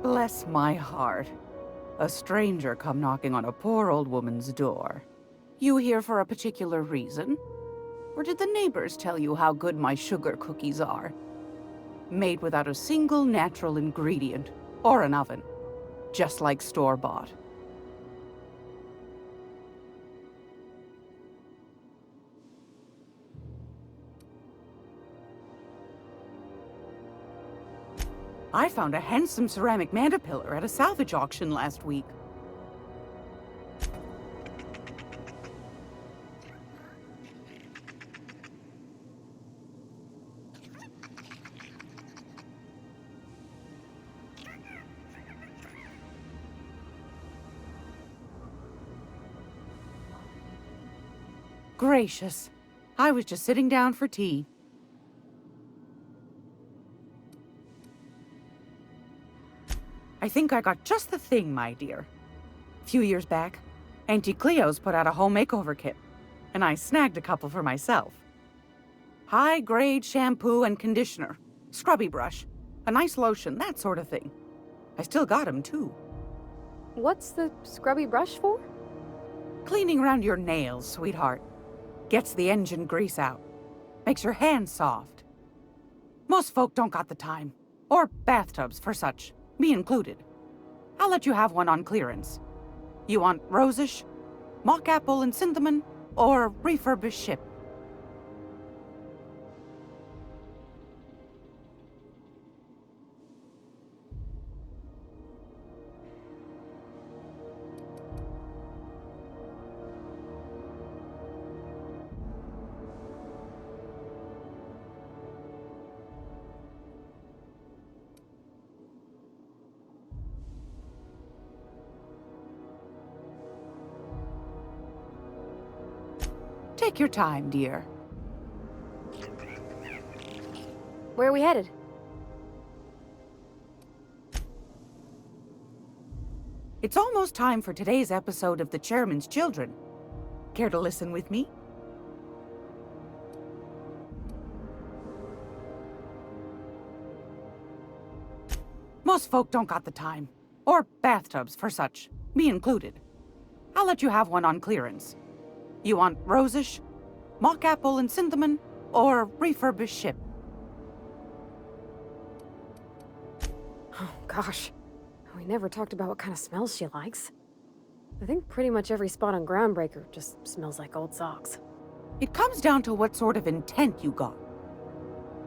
Bless my heart. A stranger come knocking on a poor old woman's door. You here for a particular reason? Or did the neighbors tell you how good my sugar cookies are? Made without a single natural ingredient, or an oven. Just like store-bought. I found a handsome ceramic mandapillar at a salvage auction last week. Gracious. I was just sitting down for tea. I think I got just the thing, my dear. A few years back, Auntie Cleo's put out a home makeover kit, and I snagged a couple for myself. High-grade shampoo and conditioner, scrubby brush, a nice lotion, that sort of thing. I still got 'em, too. What's the scrubby brush for? Cleaning around your nails, sweetheart. Gets the engine grease out. Makes your hands soft. Most folk don't got the time. Or bathtubs for such. Me included. I'll let you have one on clearance. You want rosish, mock apple and cinnamon, or refurbished ship? Take your time, dear. Where are we headed? It's almost time for today's episode of The Chairman's Children. Care to listen with me? Most folk don't got the time. Or bathtubs for such. Me included. I'll let you have one on clearance. You want rosish, mock apple and cinnamon, or refurbished ship? Oh, gosh. We never talked about what kind of smells she likes. I think pretty much every spot on Groundbreaker just smells like old socks. It comes down to what sort of intent you got.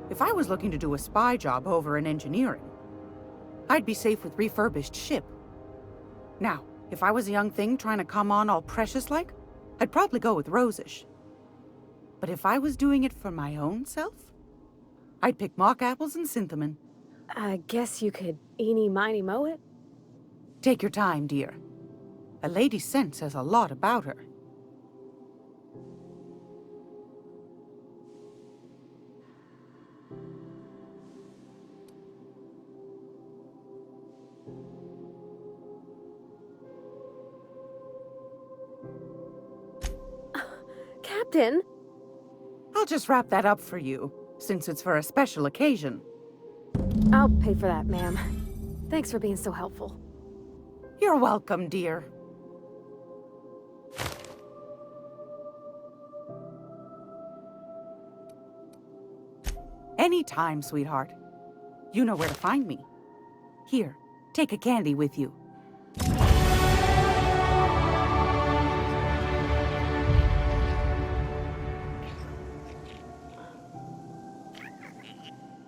If I was looking to do a spy job over in engineering, I'd be safe with refurbished ship. Now, if I was a young thing trying to come on all precious-like, I'd probably go with rosish. But if I was doing it for my own self, I'd pick mock apples and cinnamon. I guess you could eeny-miny moe it? Take your time, dear. A lady's scent says a lot about her. Captain? I'll just wrap that up for you, since it's for a special occasion. I'll pay for that, ma'am. Thanks for being so helpful. You're welcome, dear. Anytime, sweetheart. You know where to find me. Here, take a candy with you.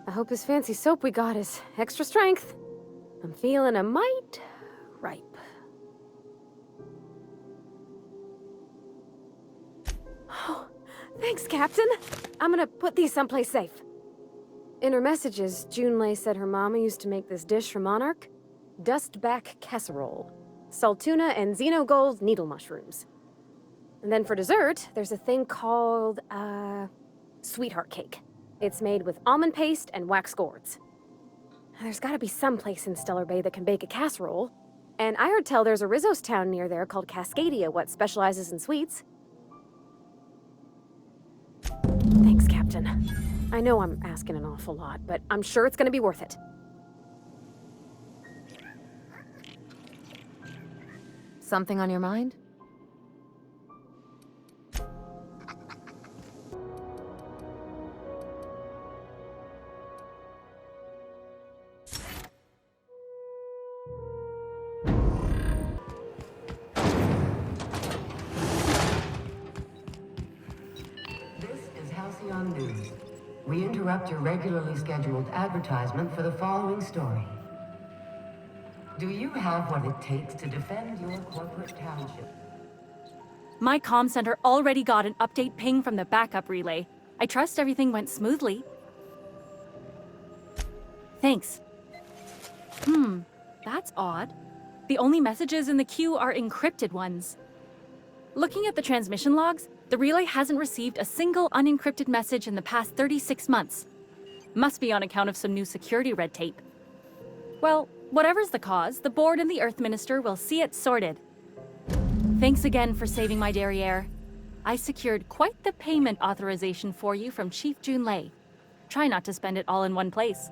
I hope this fancy soap we got is extra strength. I'm feeling a mite ripe. Oh, thanks, Captain. I'm gonna put these someplace safe. In her messages, Junlei said her mama used to make this dish from Monarch. Dustback casserole. Saltuna and xenogold needle mushrooms. And then for dessert, there's a thing called, sweetheart cake. It's made with almond paste and wax gourds. There's gotta be some place in Stellar Bay that can bake a casserole. And I heard tell there's a Rizzo's town near there called Cascadia what specializes in sweets. Captain. I know I'm asking an awful lot, but I'm sure it's gonna be worth it. Something on your mind? News. We interrupt your regularly scheduled advertisement for the following story. Do you have what it takes to defend your corporate township? My comm center already got an update ping from the backup relay. I trust everything went smoothly. Thanks. That's odd. The only messages in the queue are encrypted ones. Looking at the transmission logs, the relay hasn't received a single unencrypted message in the past 36 months. Must be on account of some new security red tape. Well, whatever's the cause, the board and the Earth Minister will see it sorted. Thanks again for saving my derriere. I secured quite the payment authorization for you from Chief Junlei. Try not to spend it all in one place.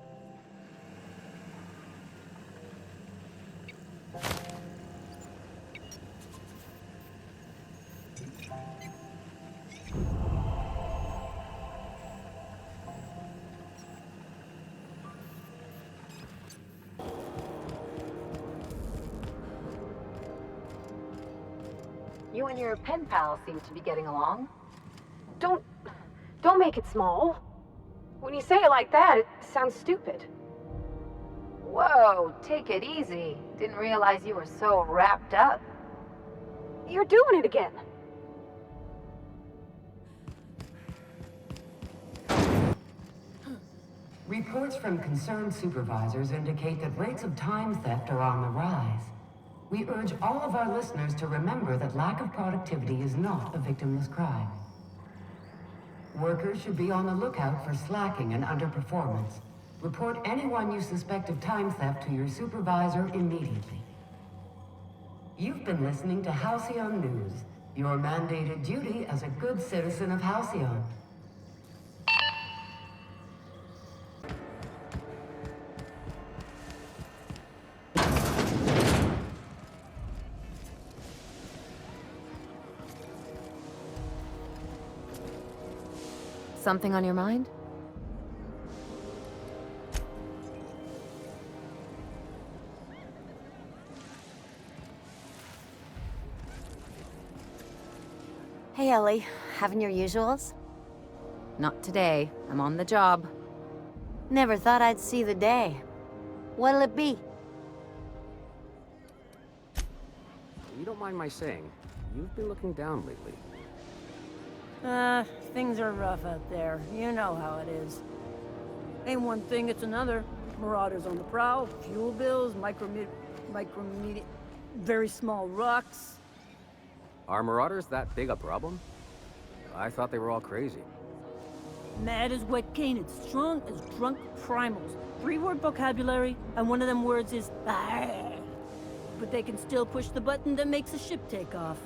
You and your pen pal seem to be getting along. Don't make it small. When you say it like that, it sounds stupid. Whoa, take it easy. Didn't realize you were so wrapped up. You're doing it again. Reports from concerned supervisors indicate that rates of time theft are on the rise. We urge all of our listeners to remember that lack of productivity is not a victimless crime. Workers should be on the lookout for slacking and underperformance. Report anyone you suspect of time theft to your supervisor immediately. You've been listening to Halcyon News, your mandated duty as a good citizen of Halcyon. Something on your mind? Hey, Ellie. Having your usuals? Not today. I'm on the job. Never thought I'd see the day. What'll it be? You don't mind my saying, you've been looking down lately. Things are rough out there. You know how it is. Ain't one thing, it's another. Marauders on the prowl, fuel bills, very small rocks. Are marauders that big a problem? I thought they were all crazy. Mad as wet cane and strong as drunk primals. 3-word vocabulary, and one of them words is "arr." But they can still push the button that makes a ship take off.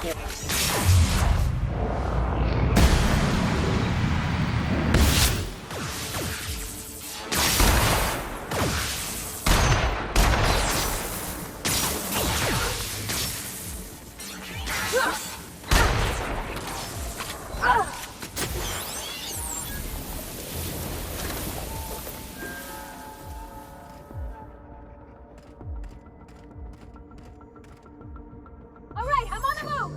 All right, I'm on the move!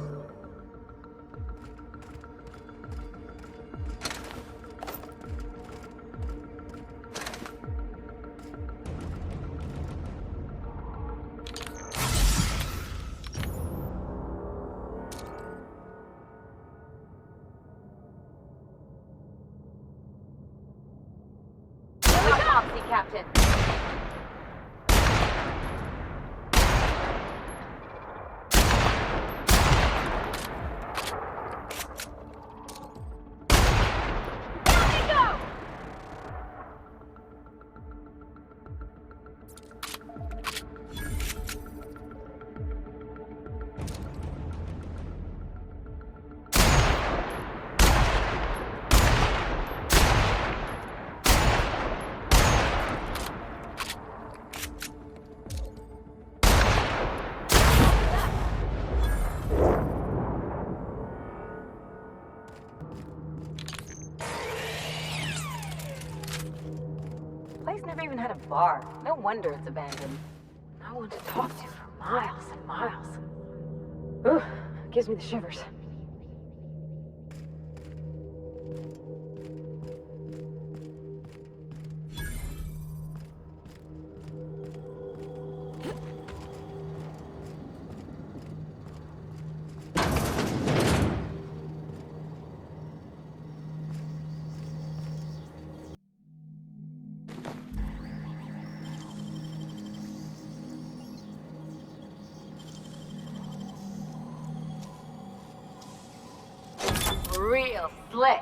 Captain. Never even had a bar. No wonder it's abandoned. No one to talk to for miles and miles. Ugh, gives me the shivers. Real slick.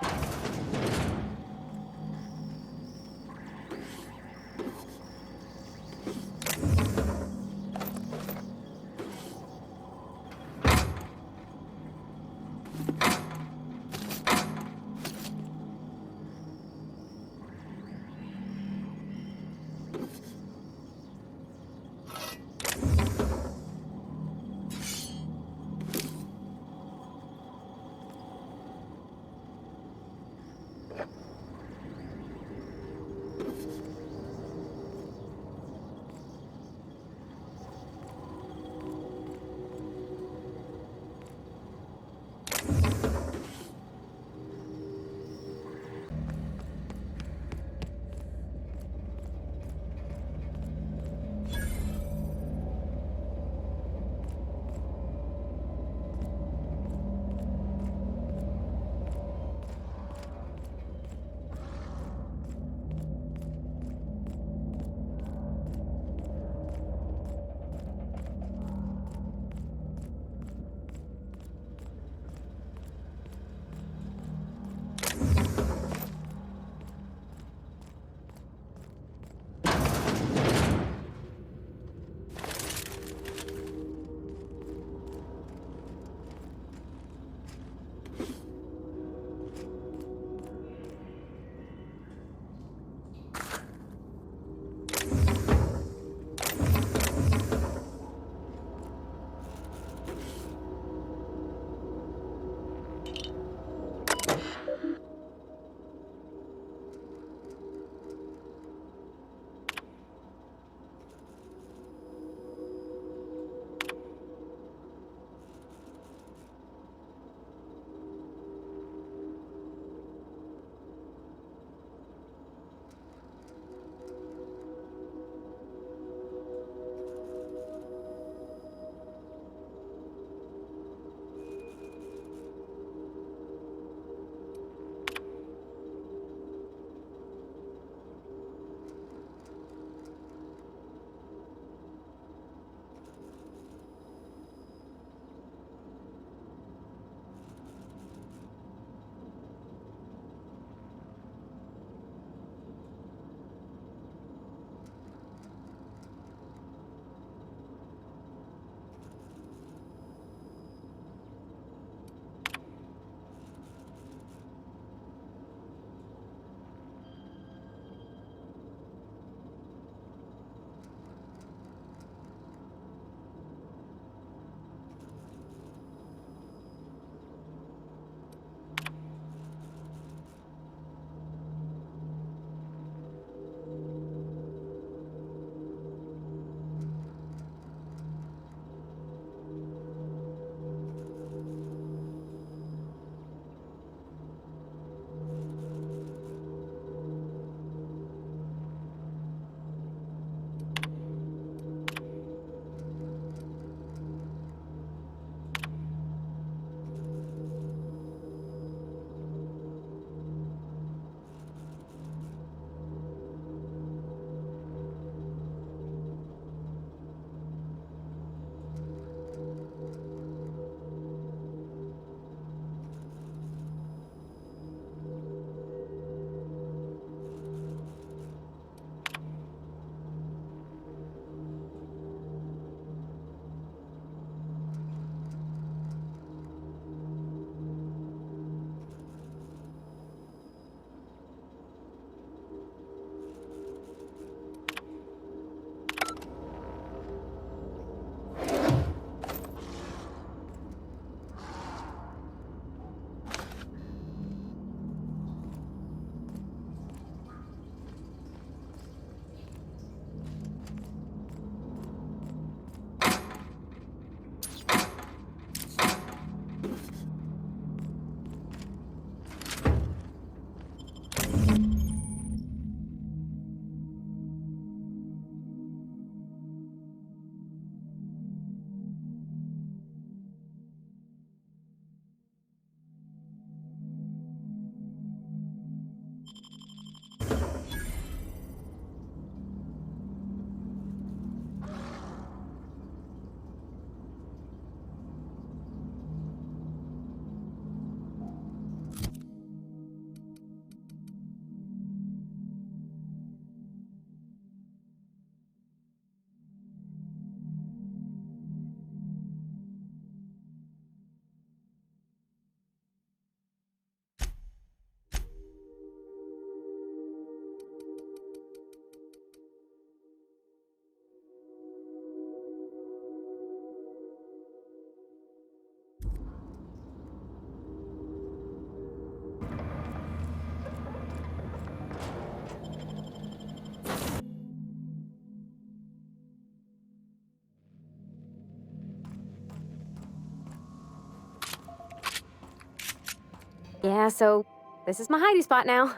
Yeah, so this is my hidey spot now.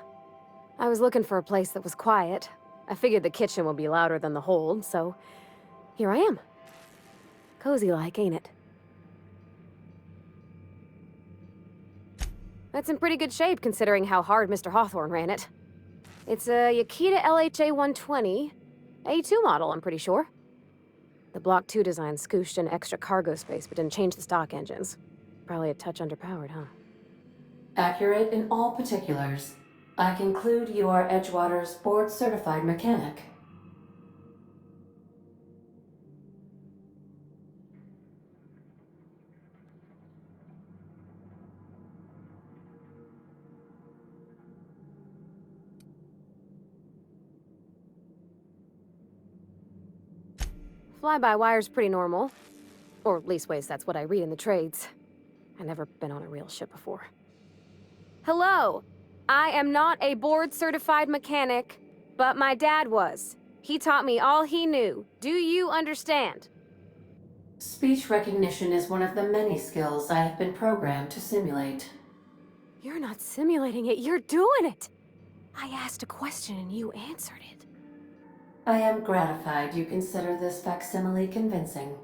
I was looking for a place that was quiet. I figured the kitchen would be louder than the hold, so here I am. Cozy-like, ain't it? That's in pretty good shape considering how hard Mr. Hawthorne ran it. It's a Yakita LHA 120, A2 model, I'm pretty sure. The Block 2 design scooshed in extra cargo space but didn't change the stock engines. Probably a touch underpowered, huh? Accurate in all particulars. I conclude you are Edgewater's board-certified mechanic. Fly-by-wire's pretty normal. Or leastways, that's what I read in the trades. I've never been on a real ship before. Hello! I am not a board-certified mechanic, but my dad was. He taught me all he knew. Do you understand? Speech recognition is one of the many skills I have been programmed to simulate. You're not simulating it, you're doing it! I asked a question and you answered it. I am gratified you consider this facsimile convincing.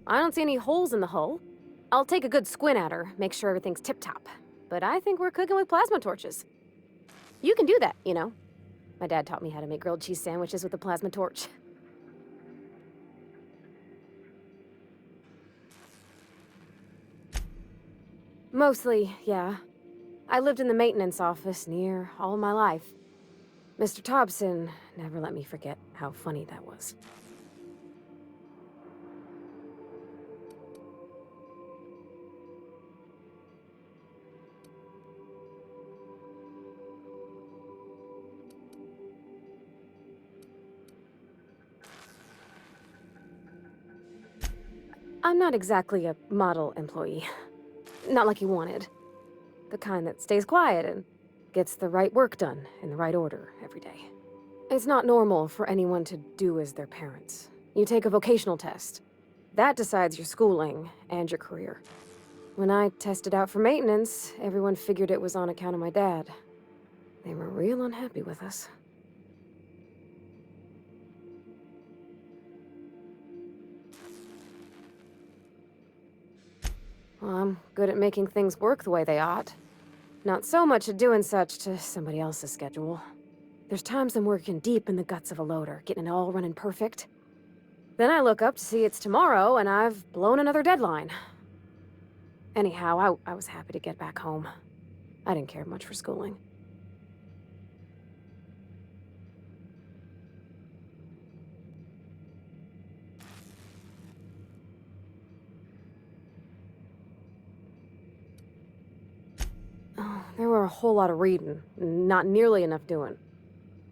I don't see any holes in the hull. I'll take a good squint at her, make sure everything's tip-top. But I think we're cooking with plasma torches. You can do that, you know. My dad taught me how to make grilled cheese sandwiches with a plasma torch. Mostly, yeah. I lived in the maintenance office near all my life. Mr. Thompson never let me forget how funny that was. I'm not exactly a model employee. Not like you wanted. The kind that stays quiet and gets the right work done in the right order every day. It's not normal for anyone to do as their parents. You take a vocational test. That decides your schooling and your career. When I tested out for maintenance, everyone figured it was on account of my dad. They were real unhappy with us. Well, I'm good at making things work the way they ought. Not so much at doing such to somebody else's schedule. There's times I'm working deep in the guts of a loader, getting it all running perfect. Then I look up to see it's tomorrow, and I've blown another deadline. Anyhow, I was happy to get back home. I didn't care much for schooling. Oh, there were a whole lot of reading, not nearly enough doing.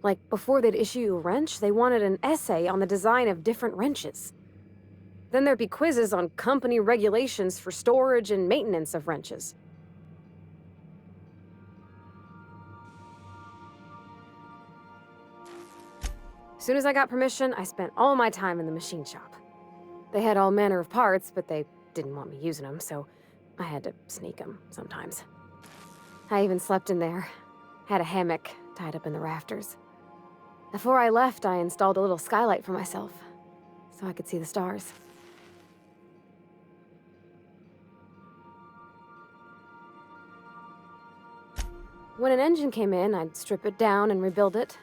Like, before they'd issue you a wrench, they wanted an essay on the design of different wrenches. Then there'd be quizzes on company regulations for storage and maintenance of wrenches. As soon as I got permission, I spent all my time in the machine shop. They had all manner of parts, but they didn't want me using them, so I had to sneak them sometimes. I even slept in there. Had a hammock tied up in the rafters. Before I left, I installed a little skylight for myself, so I could see the stars. When an engine came in, I'd strip it down and rebuild it.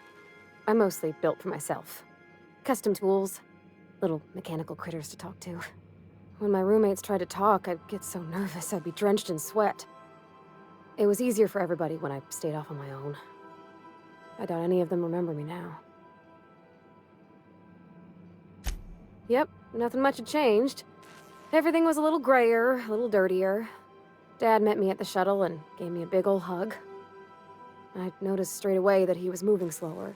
I mostly built for myself. Custom tools, little mechanical critters to talk to. When my roommates tried to talk, I'd get so nervous I'd be drenched in sweat. It was easier for everybody when I stayed off on my own. I doubt any of them remember me now. Yep, nothing much had changed. Everything was a little grayer, a little dirtier. Dad met me at the shuttle and gave me a big ol' hug. I noticed straight away that he was moving slower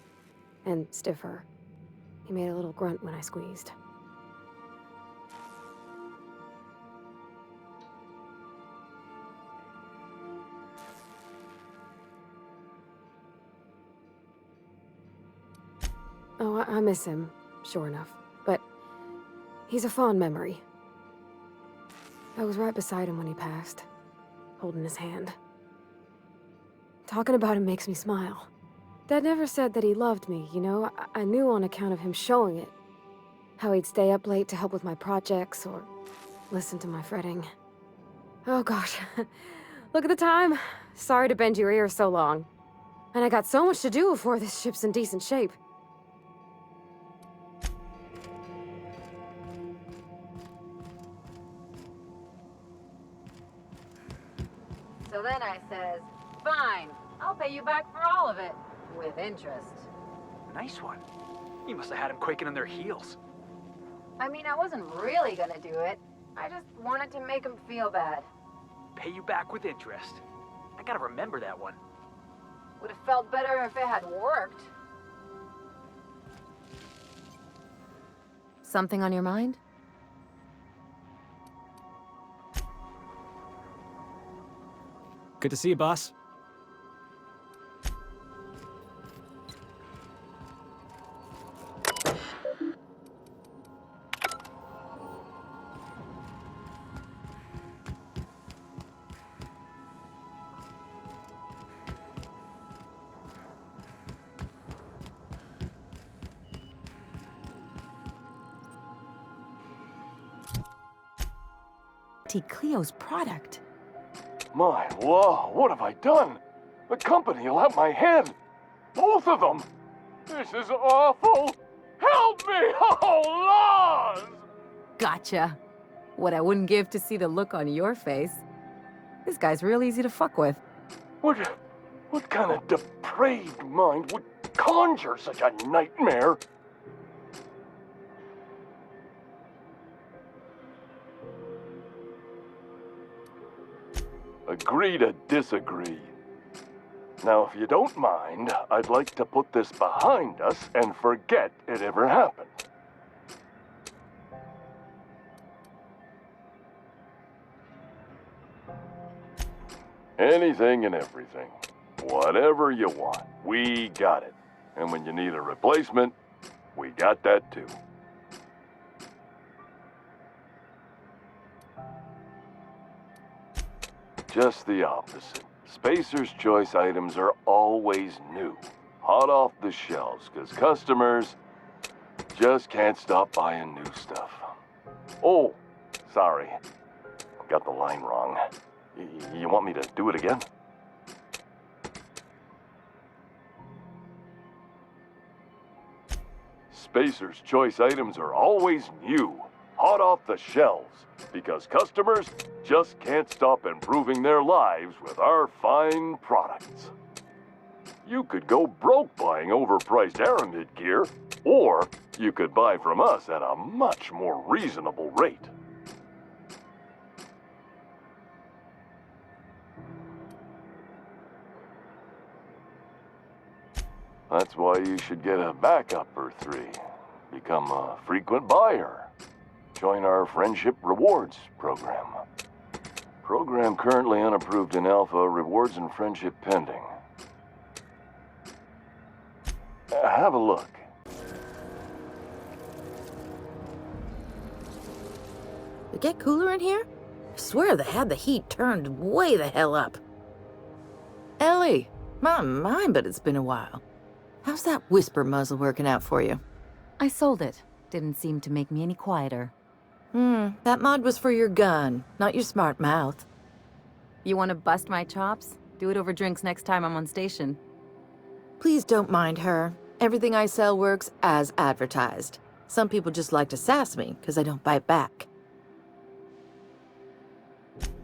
and stiffer. He made a little grunt when I squeezed. Oh, I miss him, sure enough. But he's a fond memory. I was right beside him when he passed, holding his hand. Talking about him makes me smile. Dad never said that he loved me, you know? I knew on account of him showing it. How he'd stay up late to help with my projects, or listen to my fretting. Oh gosh, look at the time. Sorry to bend your ear so long. And I got so much to do before this ship's in decent shape. So then I says, fine, I'll pay you back for all of it, with interest. Nice one. You must have had them quaking in their heels. I mean, I wasn't really gonna do it. I just wanted to make him feel bad. Pay you back with interest. I gotta remember that one. Would have felt better if it had worked. Something on your mind? Good to see you, boss. Cleo's product. My law, what have I done? The company will have my head. Both of them. This is awful. Help me! Oh, Laws! Gotcha. What I wouldn't give to see the look on your face. This guy's real easy to fuck with. What kind of depraved mind would conjure such a nightmare? Agree to disagree. Now, if you don't mind, I'd like to put this behind us and forget it ever happened. Anything and everything. Whatever you want, we got it. And when you need a replacement, we got that too. Just the opposite. Spacer's Choice items are always new, hot off the shelves, because customers just can't stop buying new stuff. Oh, sorry. Got the line wrong. You want me to do it again? Spacer's Choice items are always new, hot off the shelves, because customers just can't stop improving their lives with our fine products. You could go broke buying overpriced Aramid gear, or you could buy from us at a much more reasonable rate. That's why you should get a backup or three. Become a frequent buyer. Join our Friendship Rewards program. Program currently unapproved in Alpha, rewards and friendship pending. Have a look. It get cooler in here? I swear they had the heat turned way the hell up. Ellie, my mind, but it's been a while. How's that whisper muzzle working out for you? I sold it. Didn't seem to make me any quieter. That mod was for your gun, not your smart mouth. You want to bust my chops? Do it over drinks next time I'm on station. Please don't mind her. Everything I sell works as advertised. Some people just like to sass me, because I don't bite back.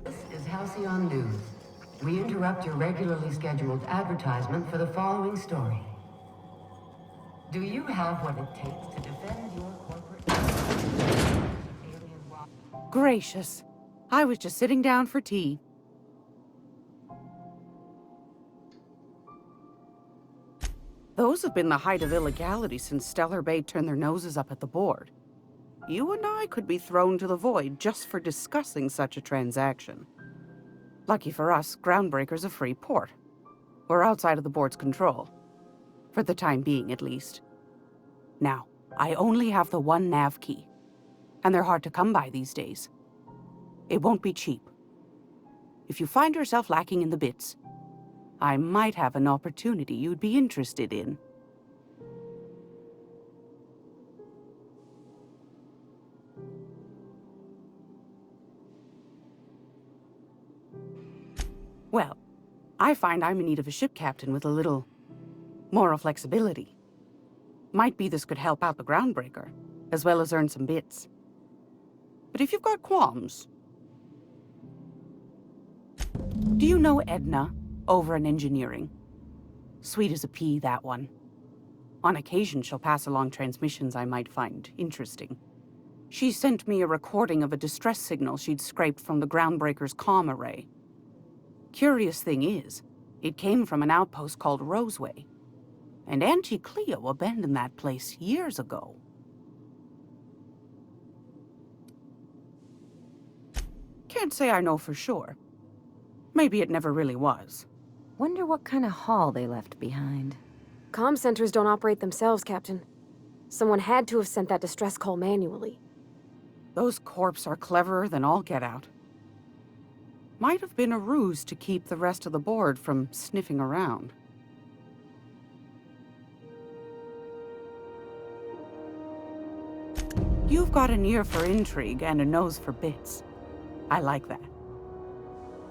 This is Halcyon News. We interrupt your regularly scheduled advertisement for the following story. Do you have what it takes to defend your corporate... Gracious. I was just sitting down for tea. Those have been the height of illegality since Stellar Bay turned their noses up at the board. You and I could be thrown to the void just for discussing such a transaction. Lucky for us, Groundbreaker's a free port. We're outside of the board's control. For the time being, at least. Now, I only have the one nav key, and they're hard to come by these days. It won't be cheap. If you find yourself lacking in the bits, I might have an opportunity you'd be interested in. Well, I find I'm in need of a ship captain with a little moral flexibility. Might be this could help out the groundbreaker, as well as earn some bits. But if you've got qualms... Do you know Edna, over in engineering? Sweet as a pea, that one. On occasion, she'll pass along transmissions I might find interesting. She sent me a recording of a distress signal she'd scraped from the groundbreaker's comm array. Curious thing is, it came from an outpost called Roseway. And Auntie Cleo abandoned that place years ago. Can't say I know for sure. Maybe it never really was. Wonder what kind of haul they left behind. Comm centers don't operate themselves, Captain. Someone had to have sent that distress call manually. Those corps are cleverer than all get out. Might have been a ruse to keep the rest of the board from sniffing around. You've got an ear for intrigue and a nose for bits. I like that.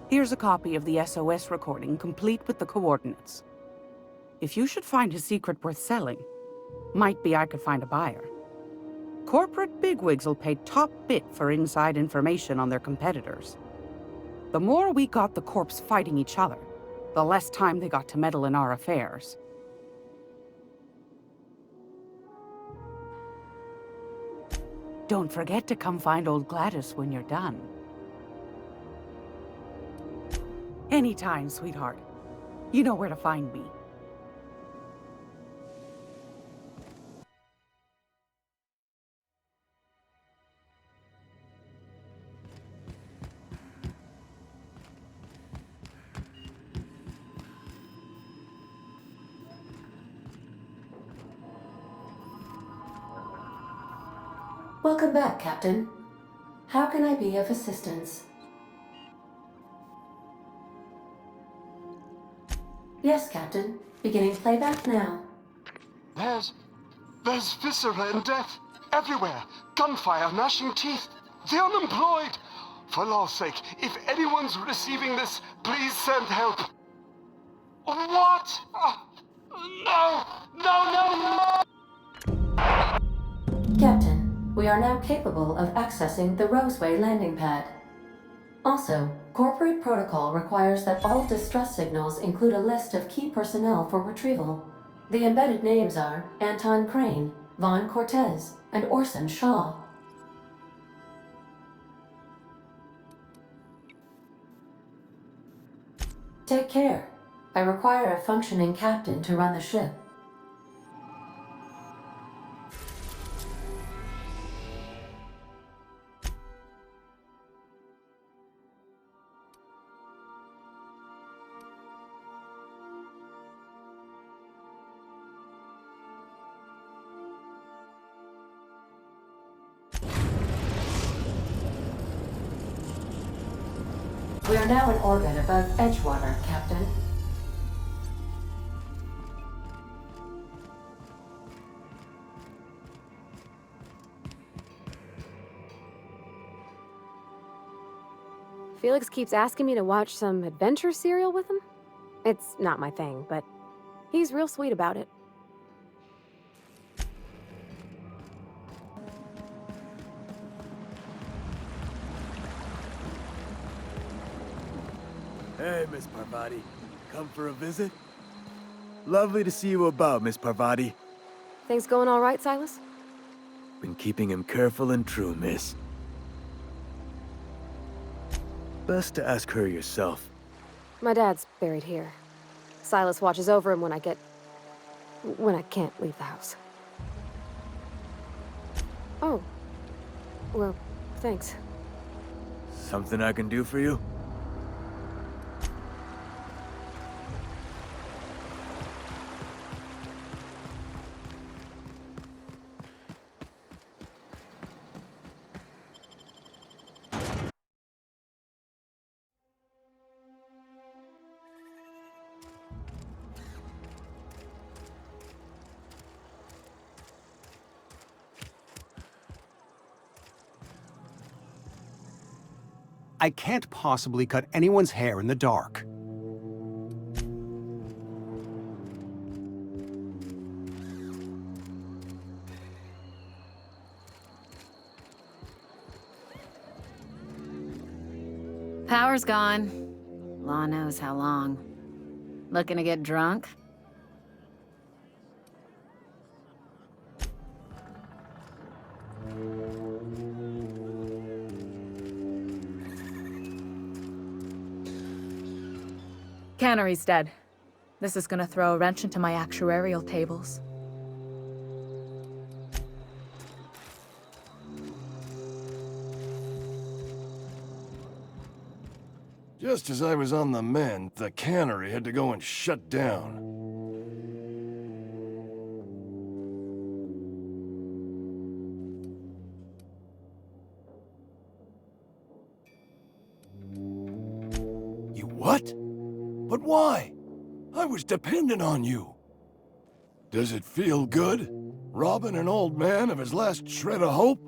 Here's a copy of the SOS recording, complete with the coordinates. If you should find a secret worth selling, might be I could find a buyer. Corporate bigwigs will pay top bit for inside information on their competitors. The more we got the corps fighting each other, the less time they got to meddle in our affairs. Don't forget to come find old Gladys when you're done. Anytime, sweetheart. You know where to find me. Welcome back, Captain. How can I be of assistance? Yes, Captain. Beginning playback now. There's viscera and death everywhere. Gunfire, gnashing teeth. The unemployed. For law's sake, if anyone's receiving this, please send help. What? No! No, no, no! Captain, we are now capable of accessing the Roseway landing pad. Also, corporate protocol requires that all distress signals include a list of key personnel for retrieval. The embedded names are Anton Crane, Vaughn Cortez, and Orson Shaw. Take care. I require a functioning captain to run the ship. We are now in orbit above Edgewater, Captain. Felix keeps asking me to watch some adventure serial with him. It's not my thing, but he's real sweet about it. Hey, Miss Parvati. Come for a visit? Lovely to see you about, Miss Parvati. Things going all right, Silas? Been keeping him careful and true, miss. Best to ask her yourself. My dad's buried here. Silas watches over him when I can't leave the house. Oh. Well, thanks. Something I can do for you? I can't possibly cut anyone's hair in the dark. Power's gone. Law knows how long. Looking to get drunk? Cannery's dead. This is gonna throw a wrench into my actuarial tables. Just as I was on the mend, the cannery had to go and shut down. You what? But why? I was dependent on you. Does it feel good? Robbing an old man of his last shred of hope?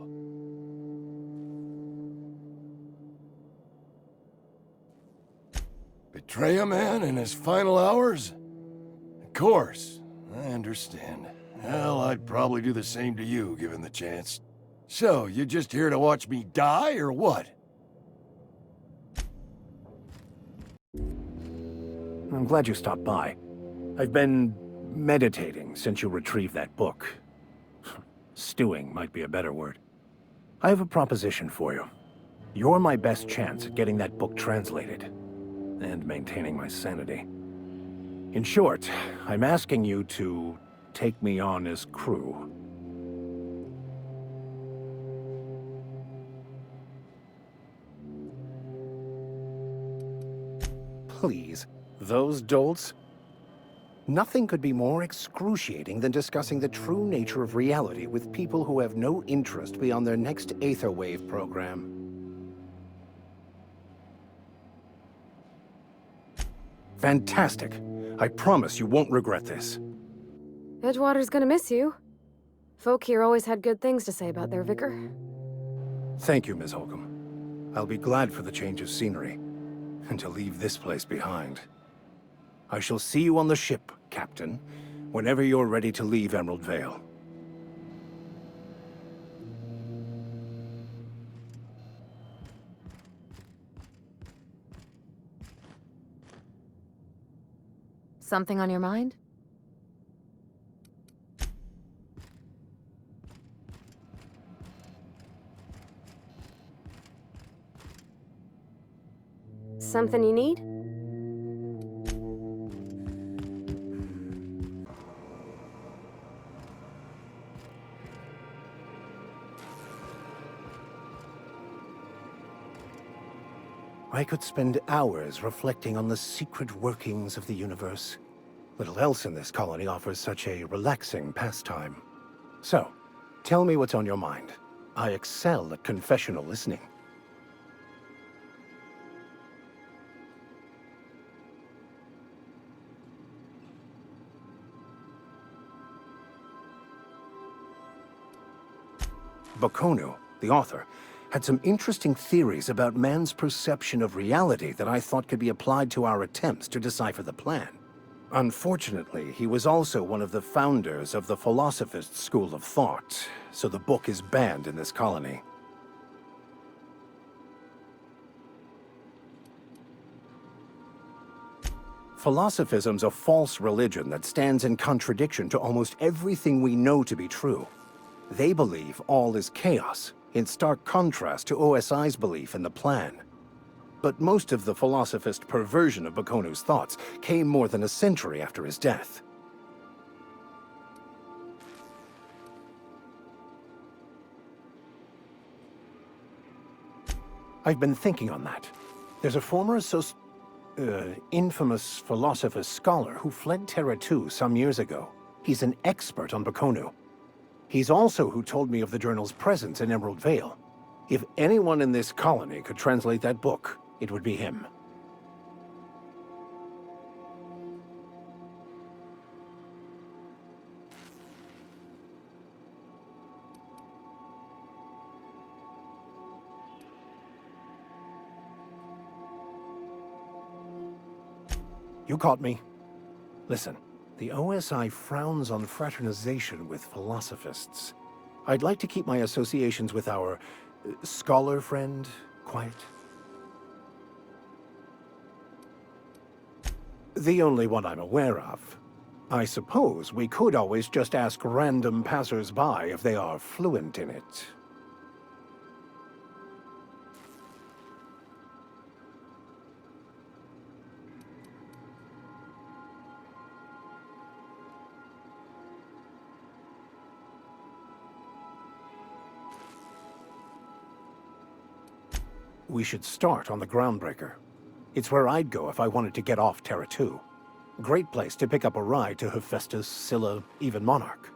Betray a man in his final hours? Of course, I understand. Hell, I'd probably do the same to you, given the chance. So, you just here to watch me die, or what? I'm glad you stopped by. I've been meditating since you retrieved that book. Stewing might be a better word. I have a proposition for you. You're my best chance at getting that book translated, and maintaining my sanity. In short, I'm asking you to take me on as crew. Please, those dolts? Nothing could be more excruciating than discussing the true nature of reality with people who have no interest beyond their next Aetherwave program. Fantastic. I promise you won't regret this. Edgewater's gonna miss you. Folk here always had good things to say about their vicar. Thank you, Ms. Holcomb. I'll be glad for the change of scenery, and to leave this place behind. I shall see you on the ship, Captain, whenever you're ready to leave Emerald Vale. Something on your mind? Something you need? I could spend hours reflecting on the secret workings of the universe. Little else in this colony offers such a relaxing pastime. So, tell me what's on your mind. I excel at confessional listening. Bokonu, the author, had some interesting theories about man's perception of reality that I thought could be applied to our attempts to decipher the plan. Unfortunately, he was also one of the founders of the Philosophist school of thought, so the book is banned in this colony. Philosophism's a false religion that stands in contradiction to almost everything we know to be true. They believe all is chaos, in stark contrast to OSI's belief in the plan. But most of the philosophist perversion of Bokonu's thoughts came more than a century after his death. I've been thinking on that. There's a former infamous philosophist scholar who fled Terra 2 some years ago. He's an expert on Bokonu. He's also who told me of the journal's presence in Emerald Vale. If anyone in this colony could translate that book, it would be him. You caught me. Listen, the OSI frowns on fraternization with philosophists. I'd like to keep my associations with our scholar friend quiet. The only one I'm aware of. I suppose we could always just ask random passers-by if they are fluent in it. We should start on the Groundbreaker. It's where I'd go if I wanted to get off Terra 2. Great place to pick up a ride to Hephaestus, Cila, even Monarch.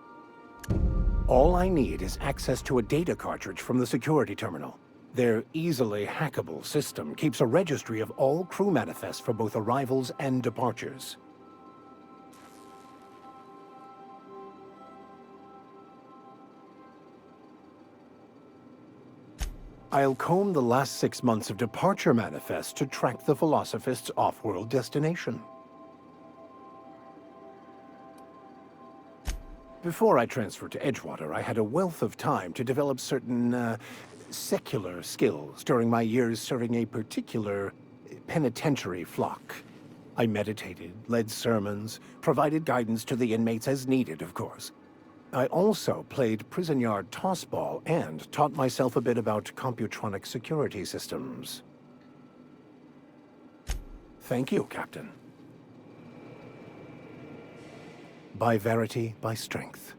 All I need is access to a data cartridge from the security terminal. Their easily hackable system keeps a registry of all crew manifests for both arrivals and departures. I'll comb the last 6 months of departure manifests to track the Philosophist's off-world destination. Before I transferred to Edgewater, I had a wealth of time to develop certain, secular skills during my years serving a particular penitentiary flock. I meditated, led sermons, provided guidance to the inmates as needed, of course. I also played prison yard tossball and taught myself a bit about computronic security systems. Thank you, Captain. By verity, by strength.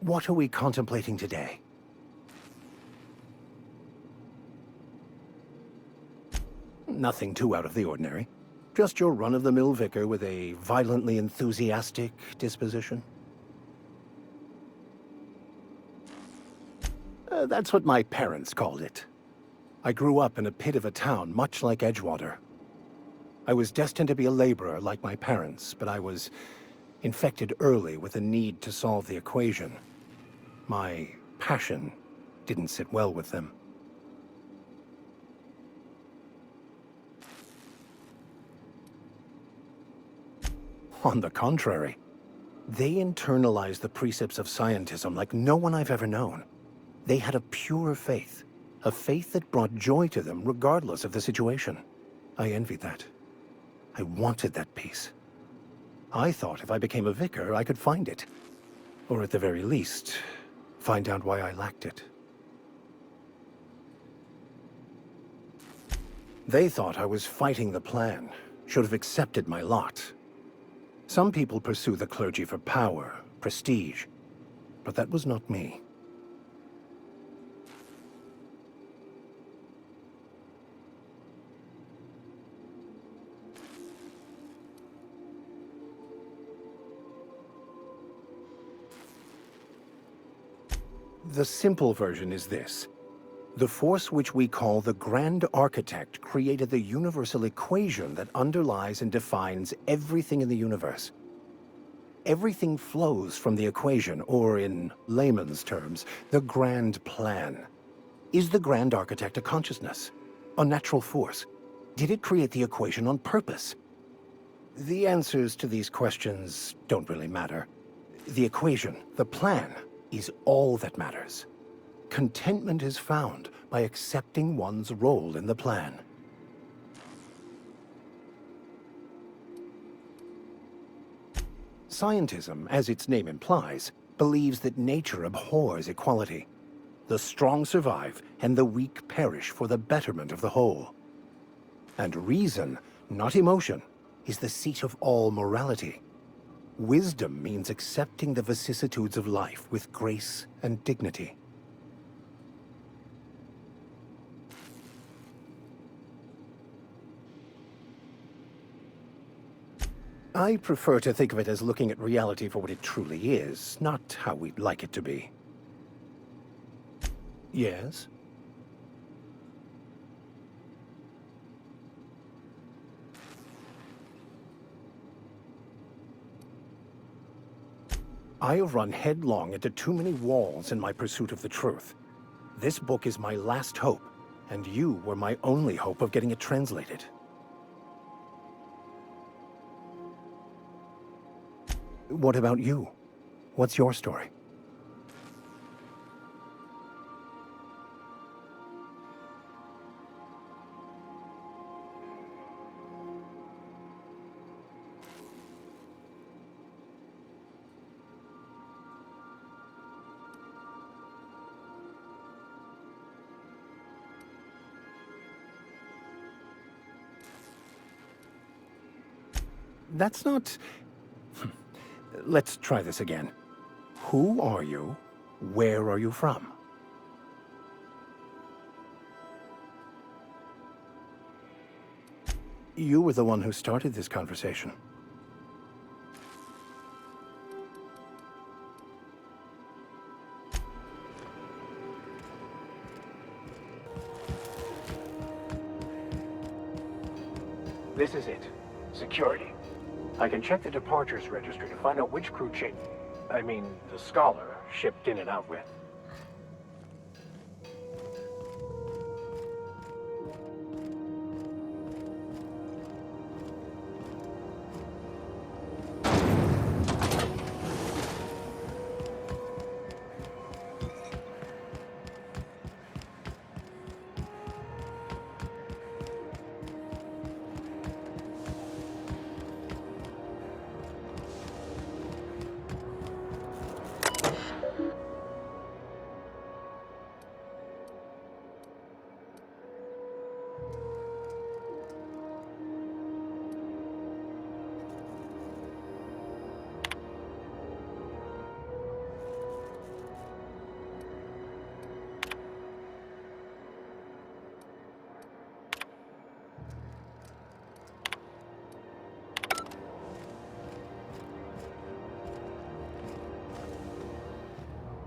What are we contemplating today? Nothing too out of the ordinary. Just your run-of-the-mill vicar with a violently enthusiastic disposition. That's what my parents called it. I grew up in a pit of a town much like Edgewater. I was destined to be a laborer like my parents, but I was infected early with a need to solve the equation. My passion didn't sit well with them. On the contrary, they internalized the precepts of scientism like no one I've ever known. They had a pure faith, a faith that brought joy to them regardless of the situation. I envied that. I wanted that peace. I thought if I became a vicar, I could find it. Or at the very least, find out why I lacked it. They thought I was fighting the plan, should have accepted my lot. Some people pursue the clergy for power, prestige, but that was not me. The simple version is this. The force which we call the Grand Architect created the universal equation that underlies and defines everything in the universe. Everything flows from the equation, or in layman's terms, the grand plan. Is the Grand Architect a consciousness? A natural force? Did it create the equation on purpose? The answers to these questions don't really matter. The equation, the plan, is all that matters. Contentment is found by accepting one's role in the plan. Scientism, as its name implies, believes that nature abhors equality. The strong survive, and the weak perish for the betterment of the whole. And reason, not emotion, is the seat of all morality. Wisdom means accepting the vicissitudes of life with grace and dignity. I prefer to think of it as looking at reality for what it truly is, not how we'd like it to be. Yes? I have run headlong into too many walls in my pursuit of the truth. This book is my last hope, and you were my only hope of getting it translated. What about you? What's your story? That's not... Let's try this again. Who are you? Where are you from? You were the one who started this conversation. This is it. Security. I can check the departures registry to find out which crew the Scholar, shipped in and out with.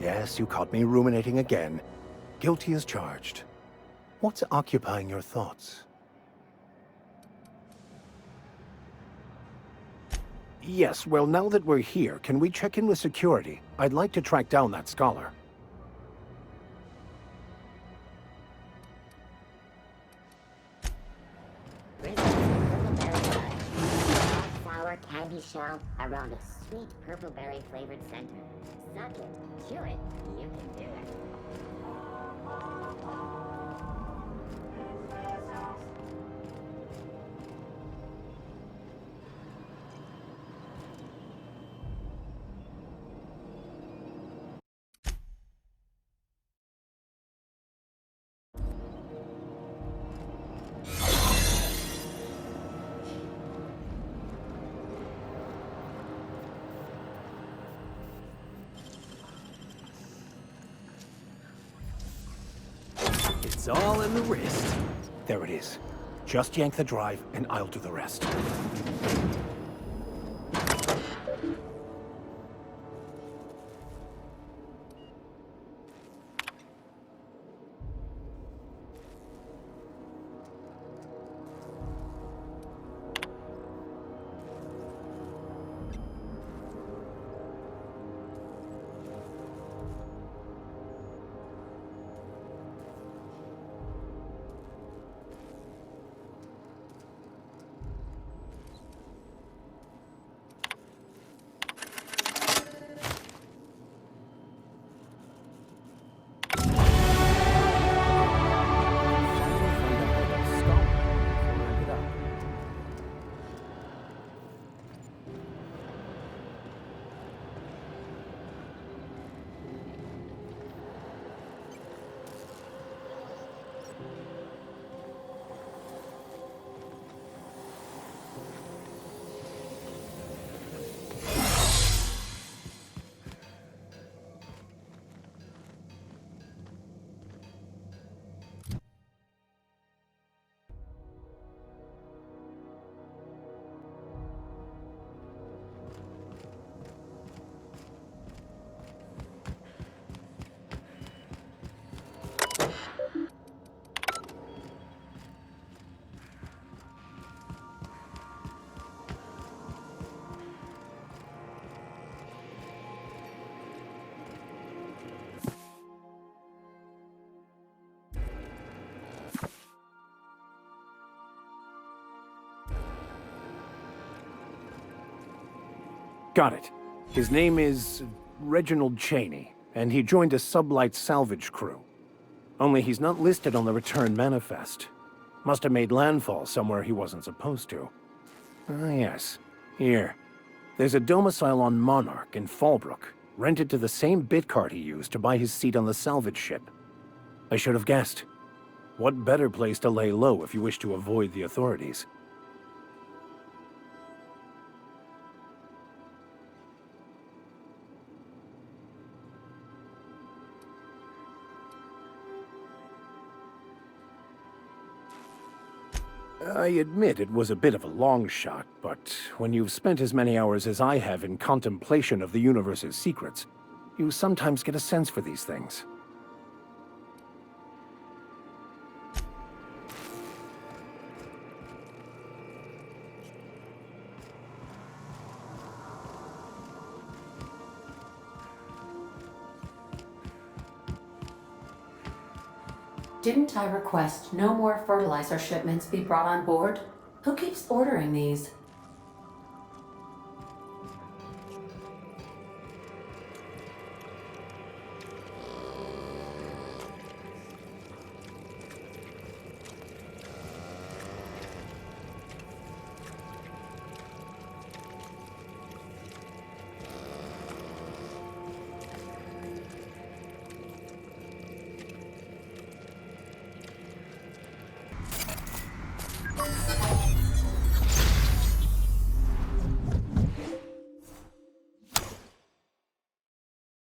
Yes, you caught me ruminating again. Guilty as charged. What's occupying your thoughts? Yes, well, now that we're here, can we check in with security? I'd like to track down that Scholar. Sour candy shell around a sweet purple berry flavored center. Suck it, chew it, you can do it. It's all in the wrist. There it is. Just yank the drive, and I'll do the rest. Got it. His name is Reginald Cheney, and he joined a sublight salvage crew. Only he's not listed on the return manifest. Must have made landfall somewhere he wasn't supposed to. Ah, yes. Here. There's a domicile on Monarch in Fallbrook, rented to the same bit card he used to buy his seat on the salvage ship. I should have guessed. What better place to lay low if you wish to avoid the authorities? I admit it was a bit of a long shot, but when you've spent as many hours as I have in contemplation of the universe's secrets, you sometimes get a sense for these things. Didn't I request no more fertilizer shipments be brought on board? Who keeps ordering these?